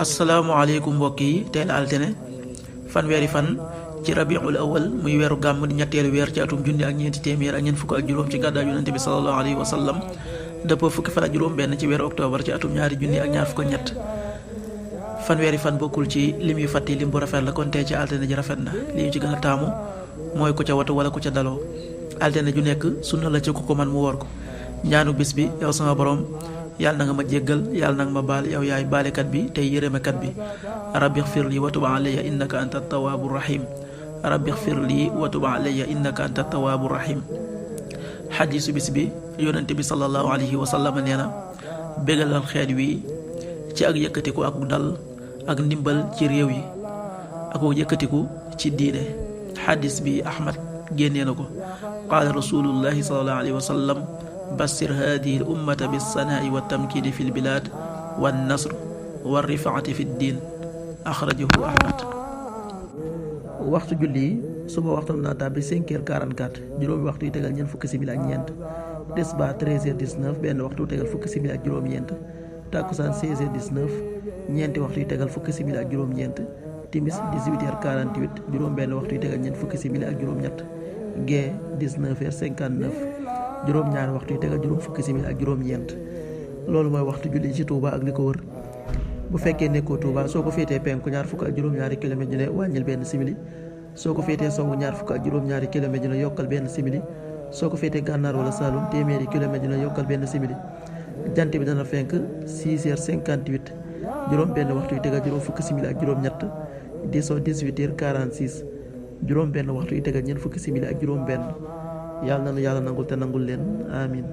asalaamaaleykum mbokk yi tey la altine fanweeri fan ci rabiul awal muy weeru gàmm di ñetteelu weer ci atum junni ak ñeenti téeméer ak ñeent fukk ak juróom ci gàddaay yonente bi sallallahu alayhi wa sallam dëppoo fukki fan ak juróom benn ci weeru octobre ci atum ñaari junni ak ñaar fukk ak ñett fanweeri fan bokkul ci lim yu fàtti lim bu rafet la kon tey ci altine ji rafet na li ñu ci gën a taamu mooy ku ca watu wala ku ca daloo altine ju nekk sunna la ci ku ko man mu woor ko ñaanu bis bi yow sama borom yàlla na nga ma jéggal yàlla na nga ma baal yow yaay baalekat bi tey yërëmekat bi rabbi xfir li wa tub alayya innaka anta tawaabu rahim rabbi xfir li wa tub alayya innaka anta tawaabu rahim xadiisu bis bi yonente bi sallallahu alayhi wa sallam nee na bégalal xeet wi ci ak yëkkatiku ak dal ak ndimbal ci réew yi ak yëkkatiku ci diine xadiis bi ahmad génnee na ko qaala rasulullahi sallallahu alayhi wa sallam bassir hadihi l ummata bilsanaa'i waltamkiini fi lbilaad wannasr walrifaati fi ddin axrajahu ahmad. waxtu julli yi suba waxtam naa tàbbi 5h44 juróomi waxtu yi tegal ñeent fukki simili ak ñeent tisbaar 13h19 benn waxtu tegal fukki simili ak juróom-ñeent takkusaan 16h19 ñeenti waxtu yi tegal fukki simili ak juróom-ñeent timis 18h48 juróom benn waxtu yi tegal ñeent fukki simili ak juróom-ñett gee 19h59 juróom ñaari waxtu yi tegal juróom fukki simili ak juróom-ñeent loolu mooy waxtu julli ci Touba ak li ko wër. bu fekkee nekkoo Touba soo ko féetee penku ñaar fukk ak juróom-ñaari kilomètre ju ne wàññil benn simili soo ko féetee sowwu ñaar fukk ak juróom-ñaari kilomètre ju ne yokkal benn simili soo ko féetee gànnaar wala Saloum téeméeri kilomètre ju ne yokkal benn simili jant bi dana fenk 6h58 juróom benn waxtu yi tegal juróom fukki simili ak juróom-ñett di so 18h46 juróom benn waxtu yi tegal ñeent fukki simili ak juróom benn yàlla na nu yàlla nangul te nangul leen amin